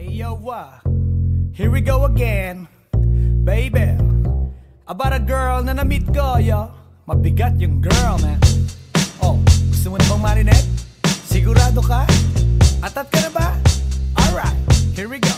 Yo, here we go again, baby. About a girl na na-meet ko, yo. Mabigat yung girl, man. Oh, gusto mo na bang marinig? Sigurado ka? Atat ka na ba? Alright, here we go.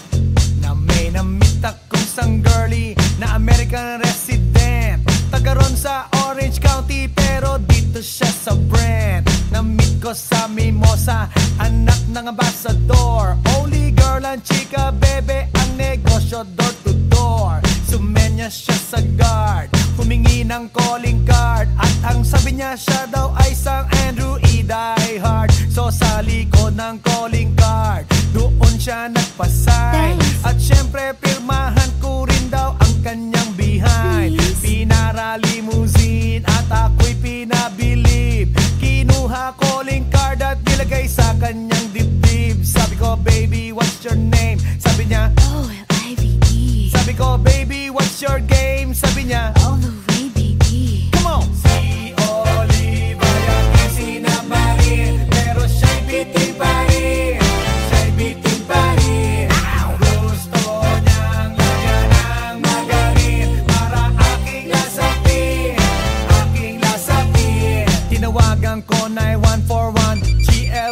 Na may na-meet akong isang girlie na American resident, taga ron sa Orange County, pero dito siya sa Brent. Na-meet ko sa Mimosa, anak ng ambassador. Only girl and chika, bebe, ang negosyo door to door. Sumenya siya sa guard, humingi ng calling card, at ang sabi niya siya daw ay sang Andrew E. Die Hard. So sa likod ng calling card, doon siya nagpasay. At syempre pirmahan ko rin daw ang kanyang behind. Pinara limousine at ako'y pinabilib. Kinuha calling card at nilagay sa kanyang dibdib. Sabi ko, baby, what's your name? Sabi niya, OLIVE. Sabi ko, baby, what's your game? Sabi niya, All the way, baby. come on! Si Olive ay aking sinabarin, pero siya'y bitin pa rin. Siya'y bitin pa rin. Gusto niyang lagyan ng magarin para aking lasapin, aking lasapin. Tinawagan ko 9141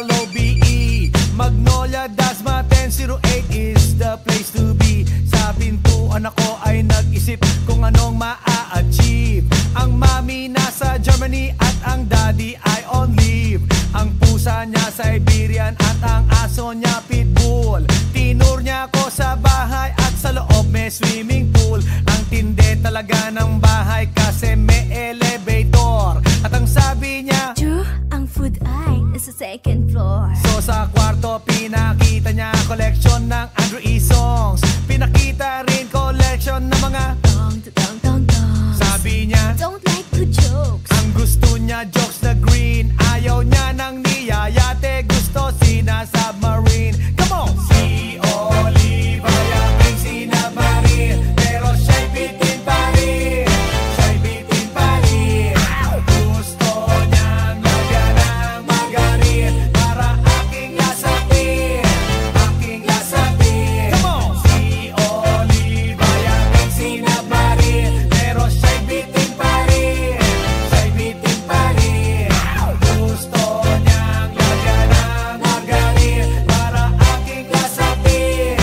GLOBE, Magnolia, Dasma 1008 is the place to be. Sa pintuan ako ay nag-isip kung anong maa-achieve. Ang mami nasa Germany at ang daddy ay on leave. Ang pusa niya Siberian at ang aso niya pitbull. Tinur niya ako sa bahay at sa loob may swimming pool. Ang tindi talaga ng bahay kasi may elevator. At ang sabi niya, True, ang food ay nasa second floor. so sa kwarto pinakita niya collection ng Andrew E. songs. Pinakita rin collection ng mga Dong, dong, dong, dong. sabi niya, Don't like good jokes. ang gusto niya jokes na green. Ayaw niya ng niyayate, gusto sina submarine. Come on! Si Olive ay aking sinabarin, pero siya'y bitin pa rin. Siya'y bitin pa rin. Gusto niyang lagyan ng magarin para aking lasapin, aking lasapin. Come on! Si Olive ay aking sinabarin, pero siya'y bitin pa rin. Siya'y bitin pa rin. Gusto niyang lagyan ng magarin para aking lasapin,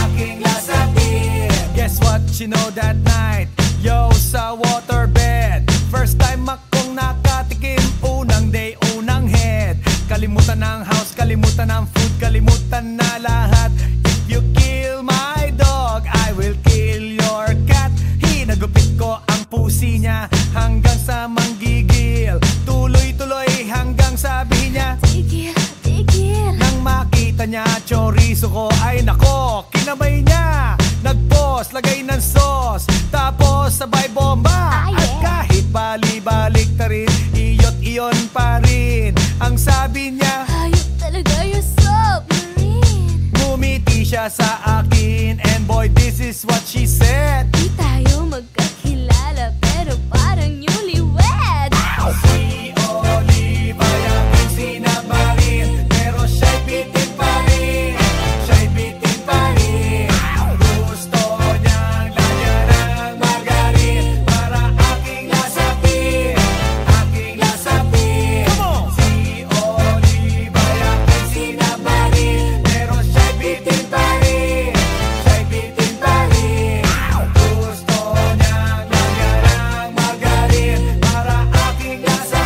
aking lasapin. Guess what you know that night? Yo, sa waterbed, first time akong nakatikim. Unang day, unang head. Kalimutan ng house, kalimutan ng food, kalimutan na lahat. If you kill my dog, I will kill your cat. Hinagupit ko ang pusi niya hanggang sa manggigil. Tuloy-tuloy hanggang sabihin niya, Tigil, tigil. nang makita niya chorizo ko, ay nako, kinamay niya. Nag-pause, lagay ng sauce, tapos sabay bomba. Ah, yeah. At kahit bali-balik ta rin, iyot iyon pa rin. Ang sabi niya, Hayop talaga yung submarine. ngumiti siya sa akin, and boy, this is what she said. Di tayo magkakilala pero parang newlywed. Si Olive ay aking sinabarin, pero siya'y bitin pa rin. Siya'y bitin pa rin. Gusto niyang lagyan ng magarin para aking lasapin, aking lasapin. Come on! Si Olive ay aking sinabarin, pero siya'y bitin pa rin. Siya'y bitin pa rin. Gusto niyang lagyan ng magarin para aking lasapin,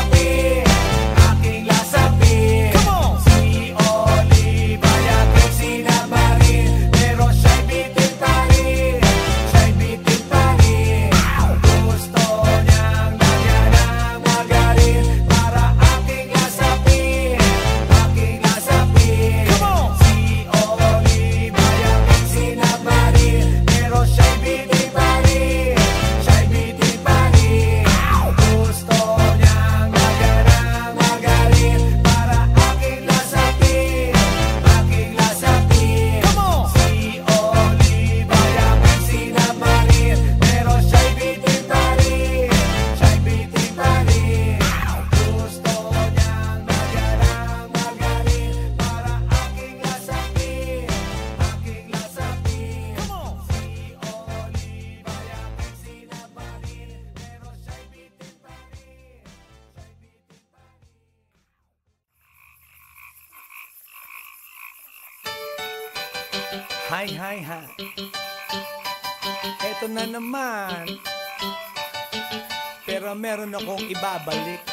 Hi, hi, hi. Eto na naman. Pero meron akong ibabalik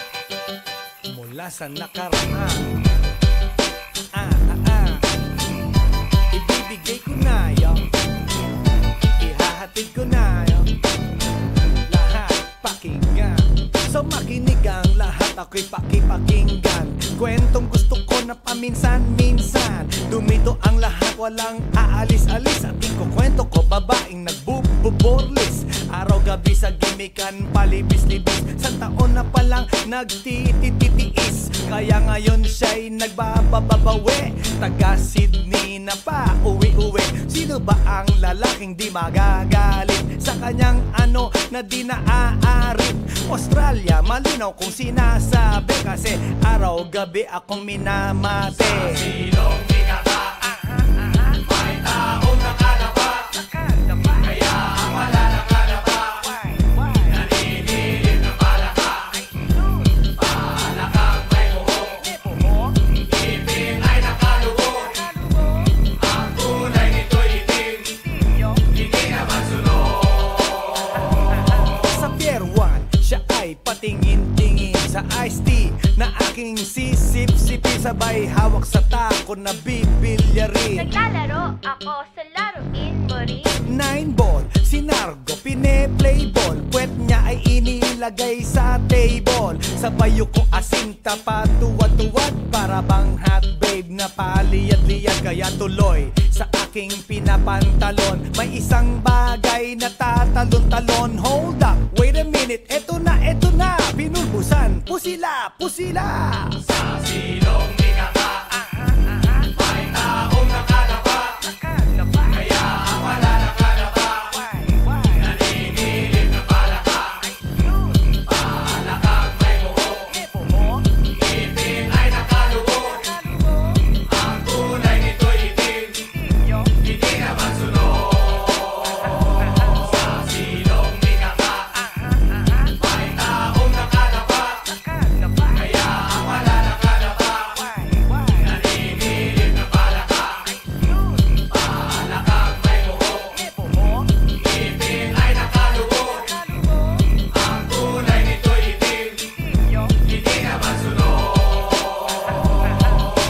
mula sa nakaraan. Ibibigay ko na yun, ihahatid ko na yun, lahat pakinggan. So makinig ang lahat, ako'y pakipakinggan. Kwentong gusto ko na paminsan-minsan. Dumito ang lahat, walang aalis-alis. At ikukwento ko babaeng nagbububorlis. Araw-gabi sa gimikan, palibis-libis. Sa taon na palang nagtititiis. Kaya ngayon siya'y nagbababawi. Taga Sydney na pa, uwi-uwi. Sino ba ang lalaking di magagalit sa kanyang ano na di naaarit? Australia, malinaw kung sinasabi. Kasi araw-gabi akong minamate. Sa silong minaka, may taong nakalaba. Kaya ang wala nakalaba, naninilig na palaka. Palakang may buhok, ipin ay nakalugo. Ang kulay nito'y itim, hindi naman sunog. Sa Pier 1, siya ay patingin-tingin sa iced tea na aking sisip-sipin. Sabay hawak sa tako na bibilyarin. Naglalaro ako sa laruin mo rin. 9-ball, sinargo, pine-playball. Puwet niya ay inilagay sa table. Sabay ko asinta patuwad-tuwad. Para bang hot babe na paliyad-liyad. Kaya tuloy sa aking pinapantalon may isang bagay na tatalon-talon. Hold up, wait a minute, eto na, pinulbusan, pusila, pusila. Sa silong minaka, may taong nakalaba. Kaya ang wala nakalaba, naninilig na palaka. Palakang may buhok, ipin ay nakalugo. Ang kulay nito'y itim, hindi naman sunog. Sa silong minaka, may taong nakalaba. Kaya ang wala nakalaba, naninilig na palaka. Palakang may buhok, ipin ay nakalugo. Ang kulay nito'y itim, hindi naman sunog.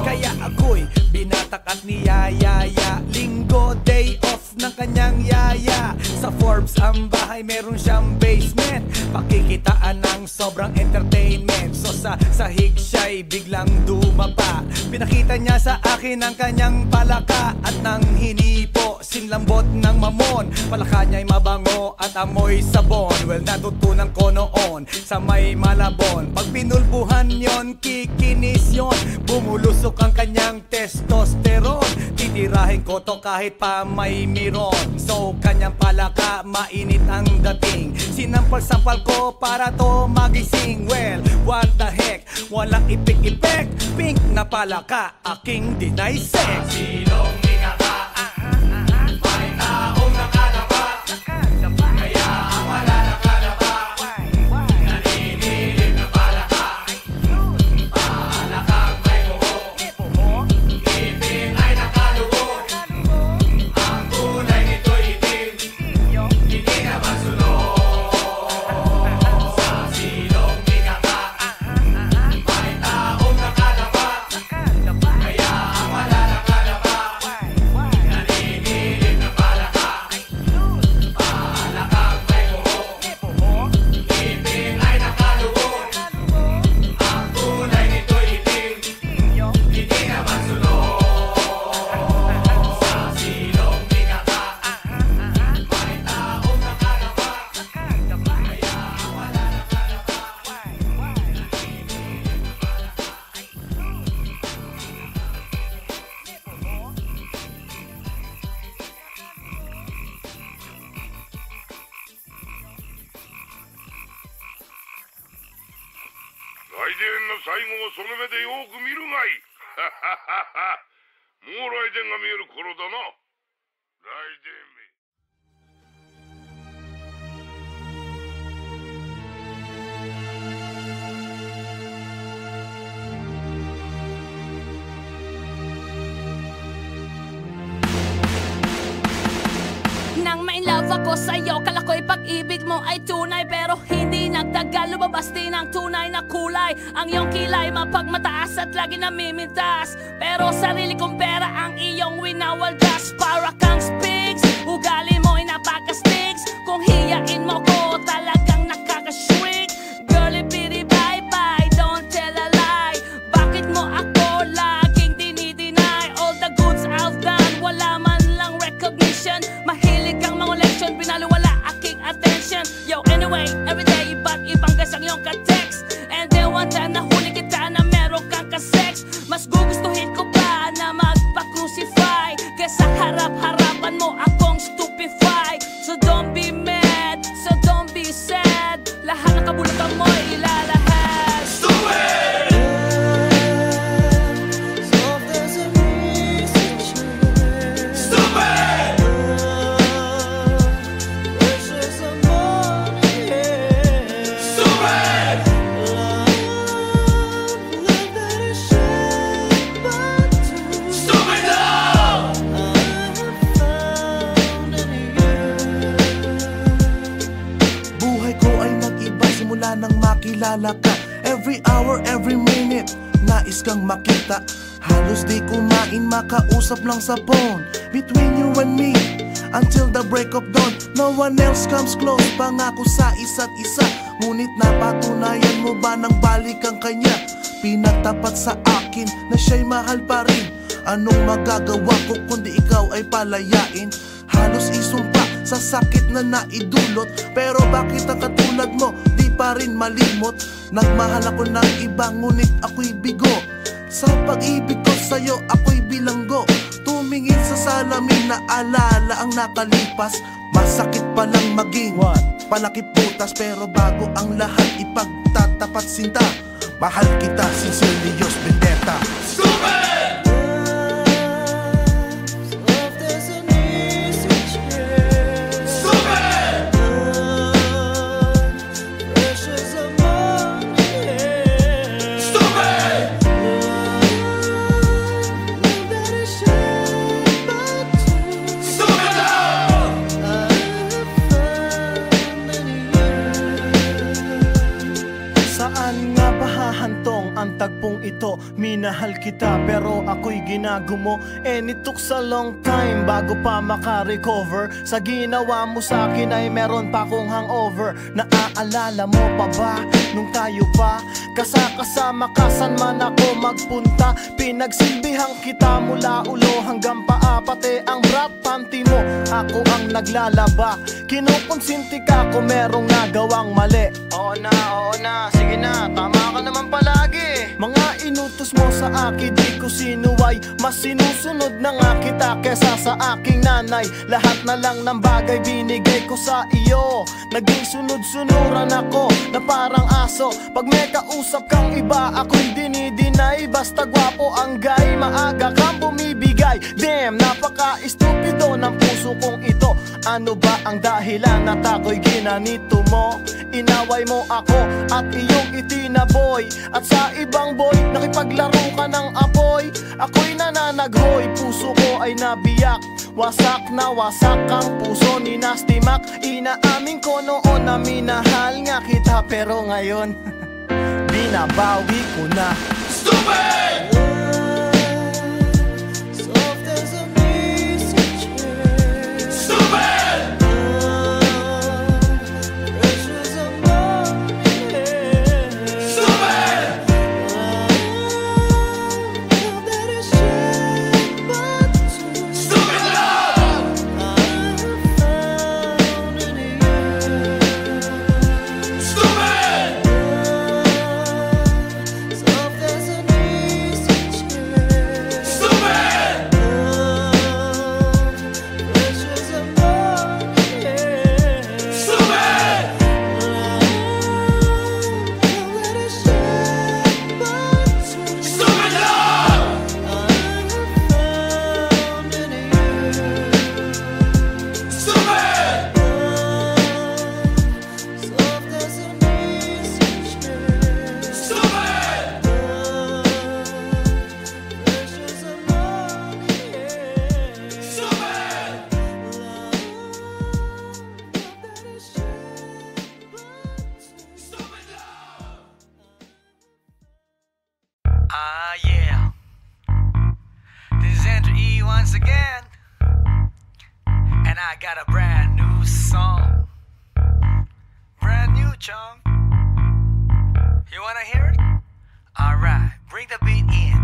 Kaya ako'y binatak at niyayaya. Linggo, day off ng kanyang yaya. Sa Forbes ang bahay, meron siyang basement. Pakikitaan ng sobrang entertainment. So sa sahig siya'y biglang dumapa. Pinakita niya sa akin ang kanyang palaka. At nang hinipo, sinlambot ng mamon. Palaka niya'y mabango at amoy sabon. Well, natutunan ko noon sa may Malabon. Pag pinulbuhan yon, kikinis yon. Bumulusok ang kanyang testosterone. Titirahin ko to kahit pa may miron. So kanyang palaka, mainit ang dating. Sinampal-sampal ko para to magising. Well, what the heck, walang ipik-ipek. Pink na palaka, aking dinaysek. Silong minaka, may taong nakalaba. Kaya ang wala nakalaba, naninilig na palaka. Palakang may buhok, ipin ay nakalugo. Ang kulay nito'y itim, hindi naman sunog. Sa silong minaka, may taong nakalaba. Kaya ang wala nakalaba, naninilig na palaka. Palakang may buhok, ipin ay nakalugo. Ang kulay nito'y itim, hindi naman sunog. Sa silong minaka, may taong nakalaba. Kaya ang wala nakalaba, naninilig na palaka.来電の最後をその目でよく見るがいい。もう来電が見える頃だな。来電め。love ako sa'yo. Kala ko'y pag-ibig mo ay tunay, pero hindi nagtagal, lumabas din ang tunay na kulay. Ang iyong kilay mapagmataas at lagi namimintas, pero sarili kong pera ang iyong winawaldas. Para kang spigs, ugali mo'y napaka-sticks. Kung hiyain mo ko, talagang nakaka-shrink. Girly bitty bye-bye, don't tell a lie. Bakit mo ako laging dinideny? All the goods I've done, wala man lang recognition. Mahilig kang mga leksyon, binaliwala aking attention. Yo, anyway, everyday iba't ibang gas ang iyong ka-text. And then one time nahuli kita na meron kang ka-sex. Mas gugustuhin ko pa na magpa-crucify kesa harap-harapan mo akong stupefy. So don't be mad, so don't be sad. Lahat ng kabulutan mo'y ilalahad. Stupid! Stupid! Stupid! Stupid love! Buhay ko ay nag-iba simula nang makilala ka. Every hour, every minute, nais kang makita. Halos di kumain, makausap lang sa phone. Between you and me, until the break of dawn. No one else comes close, pangako sa isa't isa. Ngunit napatunayan mo ba nang balik ang kanya? Pinagtapat sa akin na siya'y mahal pa rin. Anong magagawa ko kundi ikaw ay palayain? Halos isumpa sa sakit na naidulot, pero bakit ang katulad mo di pa rin malimot? Nagmahal ako ng iba ngunit ako'y bigo. Sa pag-ibig ko sa'yo ako'y bilanggo. Tumingin sa salamin na alala ang nakalipas. Masakit palang maging palakip butas, pero bago ang lahat ipagtatapat sinta. Mahal kita, sincerely yours, Vendetta. Stupid! Saan nga ba hahantong ang tagpong ito? Minahal kita pero ako'y ginagumo. And it took a long time bago pa makarecover. Sa ginawa mo sa akin ay meron pa akong hangover. Naaalala mo pa ba nung tayo pa kasama ka saan man ako magpunta? Pinagsilbihang kita mula ulo hanggang paa, pati ang bra panty mo ako ang naglalaba. Kinukonsinti ka kung merong nagawang mali. Oo na, sige na, tama ka naman palagi. Mga inutos mo sa akin di ko sinuway. Mas sinusunod na nga kita kesa sa aking nanay. Lahat na lang ng bagay binigay ko sa iyo. Naging sunod-sunuran ako na parang aso. Pag may kausap kang iba ako'y dinidinay. Basta gwapo ang guy, maaga kang bumibigay. Damn, napaka-estupido ng puso kong ito. Ano ba ang dahilan at ako'y ginanito mo? Inaway mo ako at iyong itinaboy. At sa ibang boy, nakipaglaro ka ng apoy. Ako'y nananaghoy, puso ko ay nabiyak. Wasak na wasak ang puso ni Nasty Mac. Inaamin ko noon na minahal nga kita, pero ngayon binabawi ko na. Stupid! I got a brand new song. Brand new, chong. You wanna hear it? Alright, bring the beat in.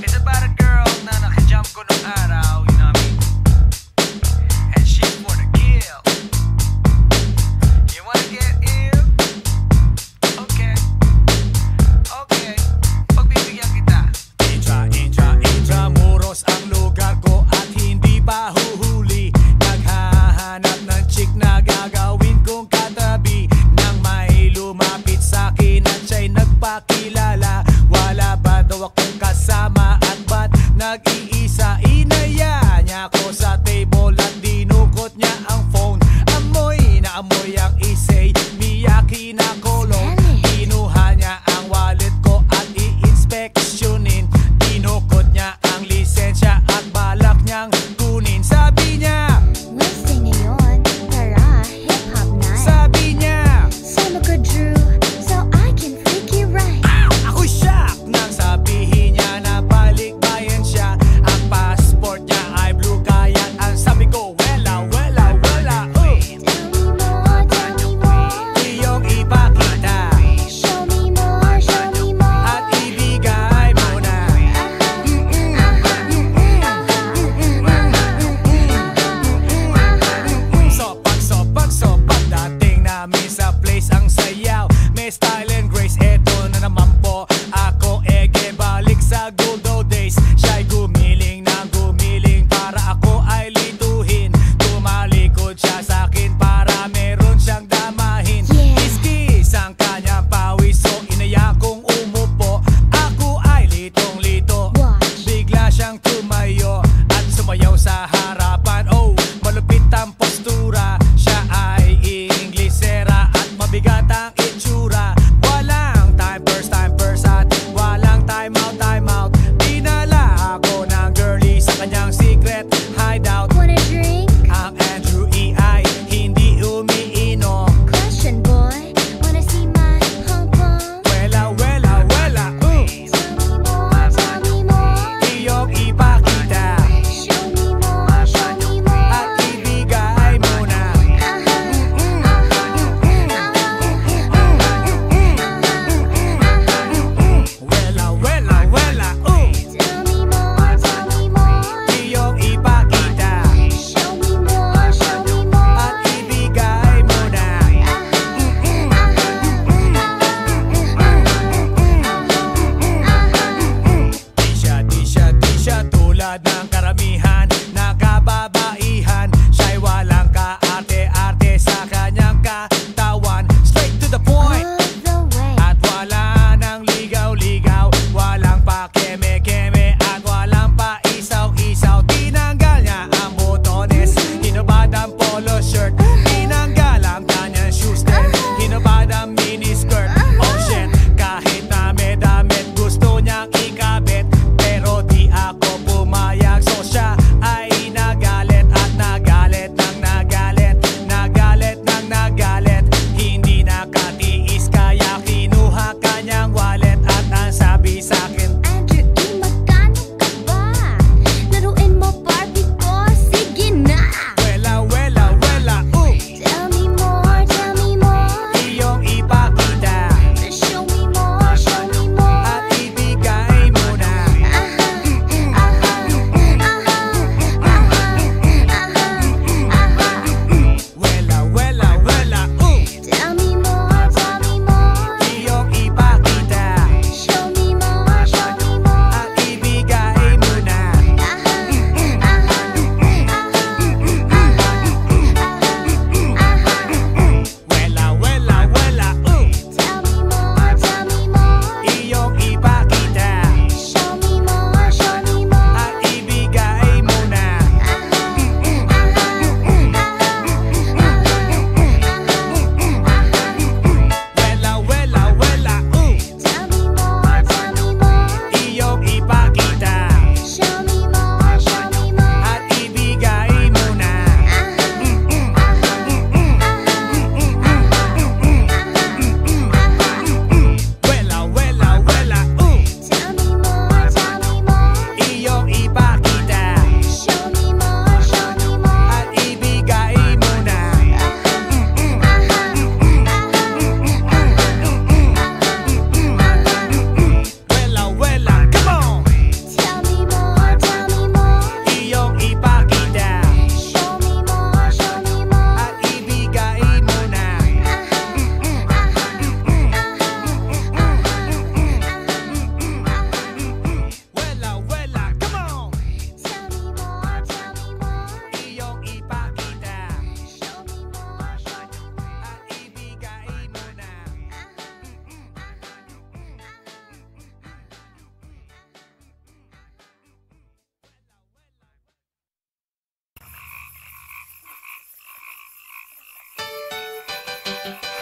It's about a girl na nakajump ko nung araw, you know what I mean? And she's for the kill. You wanna get ill? Okay. Okay. Pagbibigyan kita. Intramuros ang lugar ko at hindi pa huhuli. Naghahanap ng chick na gagawin kong katabi. Nang may lumapit sa'kin at siya'y nagpakilala. Wala ba daw akong kasama at ba't nag-iisa inaya?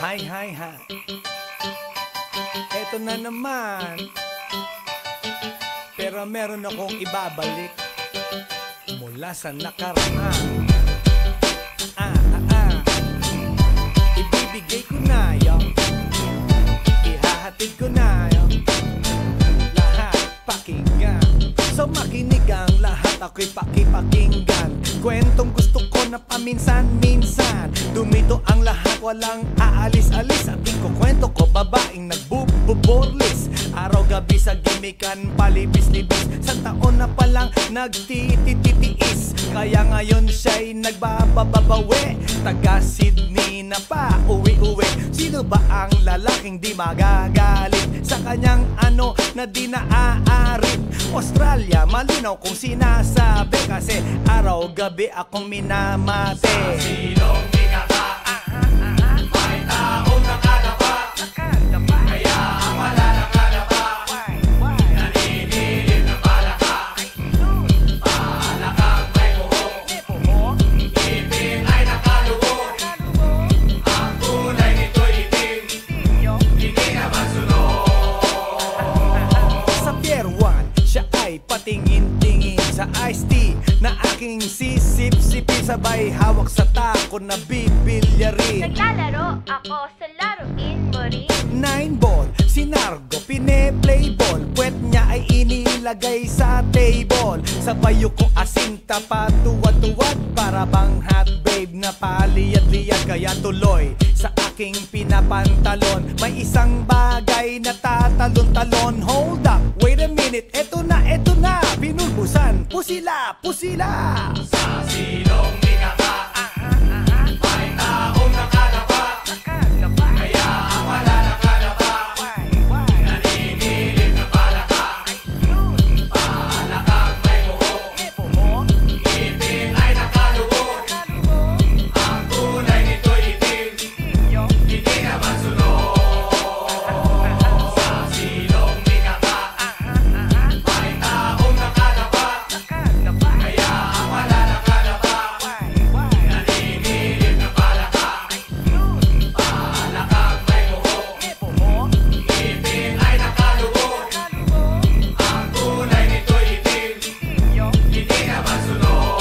Hi, hi, hi. Eto na naman. Pero meron akong ibabalik mula sa nakaraan. Ibibigay ko na yun, ihahatid ko na yun, lahat pakinggan. So makinig ang lahat, ako'y pakipakinggan. Kwentong gusto ko na paminsan-minsan. Dumito ang lahat, walang aalis-alis. At ikukwento ko, babaeng nagbububorlis. Araw-gabi sa gimikan, palibis-libis. Sa taon na palang nagtititiis. Kaya ngayon siya'y nagbababawi. Taga Sydney na pa, uwi-uwi. Sino ba ang lalaking di magagalit sa kanyang ano na di naaarit? Australia, malinaw kung sinasabi. Kasi araw-gabi akong minamate. Sa silong minaka, may taong nakadapa. Kaya ang wala nakadapa, naninilig na palaka. Palakang may buhok, ngipin ay nakalubog. Ang kulay nito'y itim, hindi naman sunog. Sa Pier 1, siya ay patingin-tingin sa iced tea na aking sisip-sipin. Sabay hawak sa tako na bibilyarin. Naglalaro ako sa laruin mo rin. 9-ball, si Nargo, pine-play ball. Puwet niya ay inilagay sa table. Sabay ko asinta pa tuwad-tuwad. Para bang hot babe na paliyad-liyad. Kaya tuloy sa aking pinapantalon may isang bagay na tatalon-talon. Hold up, wait a minute, eto na, pinulbusan, pusila, pusila. Sa silong minaka, may taong nakadapa. Kaya ang wala nakadapa, naninilig na palaka. Palakang may buhok, ngipin ay nakalubog. Ang kulay nito'y itim, hindi naman sunog. Sa silong minaka, may taong nakadapa. Kaya ang wala nakadapa, naninilig na palaka. Palakang may buhok, ngipin ay nakalubog. Ang kulay nito'y itim, hindi naman sunog.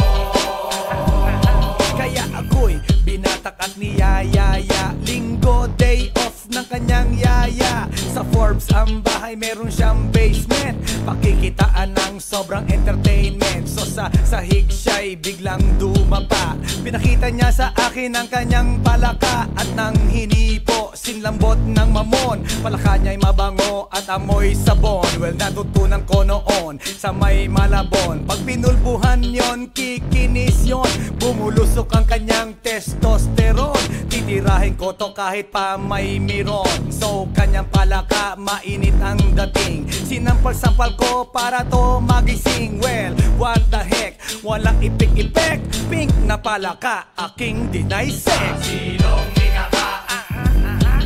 Kaya ako'y binatak at niyayaya. Linggo, day off ng kanyang yaya. Sa Forbes ang bahay, meron siyang basement. Pakikitaan ng sobrang entertainment. So sa sahig siya'y biglang dumapa. Pinakita niya sa akin ang kanyang palaka. At nang hinipo, sinlambot ng mamon. Palaka niya'y mabango at amoy sabon. Well, natutunan ko noon sa may Malabon. Pag pinulbuhan yon, kikinis yon. Bumulusok ang kanyang testosterone. Titirahin ko to kahit pa may miron. So kanyang palaka, mainit ang dating. Sinampal-sampal ko para to magising. Well, what the heck, walang ipik-ipek. Pink na palaka, aking dinaysek. Silong minaka,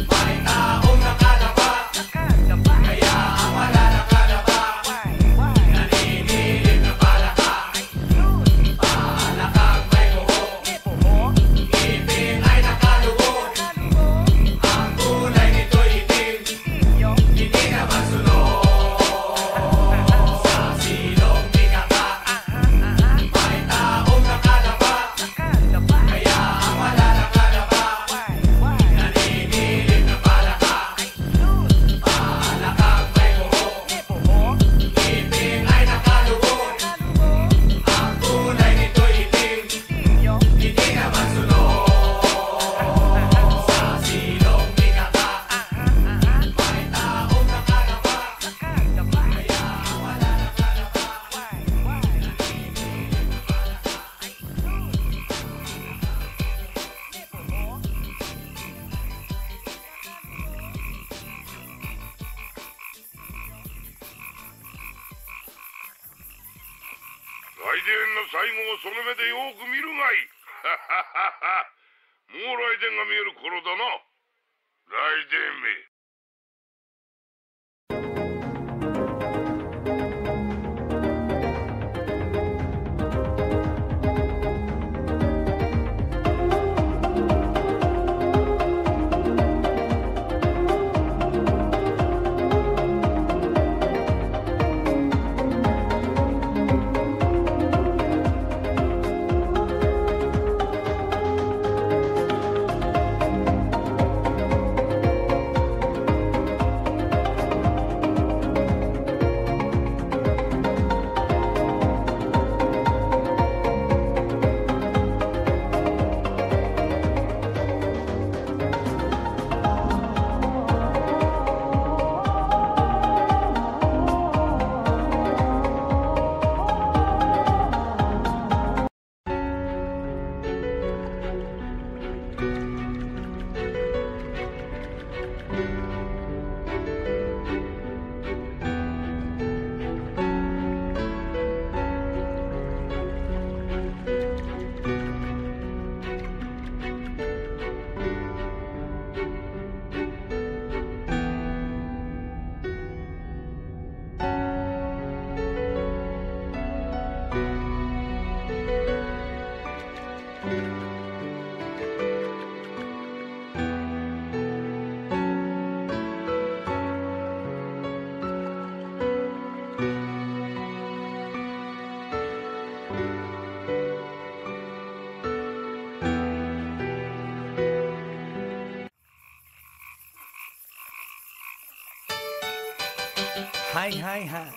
may taong nakadapa. Kaya ang wala nakadapa, naninilig na palaka. Palakang may buhok, ngipin ay nakalubog. Ang kulay nito'y itim, hindi naman sunog. Sa silong minaka, may taong nakadapa. Kaya ang wala nakadapa, naninilig na palaka. Palakang may buhok, ngipin ay nakalubog. Ang kulay nito'y itim, hindi naman sunog. Sa silong minaka, may taong nakadapa. Kaya ang wala nakadapa, naninilig na palaka.来電の最後をその目でよく見るがいい。もう来電が見える頃だな。来電め。Hi.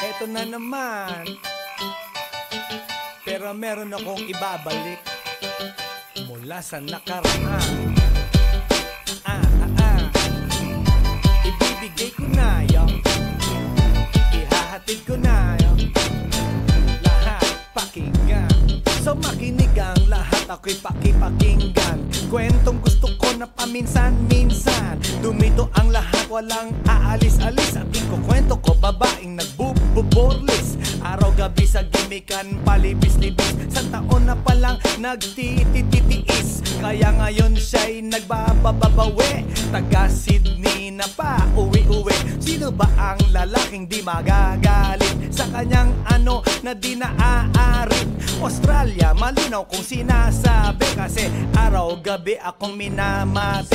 Eto na naman. Pero meron akong ibabalik mula sa nakaraan. Ibibigay ko na yun, ihahatid ko na yun, lahat pakinggan. So makinig ang lahat, ako'y pakipakinggan. Kwentong gusto ko na paminsan-minsan. Dumito ang lahat, walang aalis-alis. At ikukwento ko, babaeng nagbububorlis. Araw-gabi sa gimikan, palibis-libis. Sa taon na palang nagtititiis. Kaya ngayon siya'y nagbababawi. Taga Sydney na pa, uwi-uwi. Sino ba ang lalaking di magagalit sa kanyang ano na di naaarit? Australia, malinaw kung sinasabi, kasi araw-gabi akong minamate.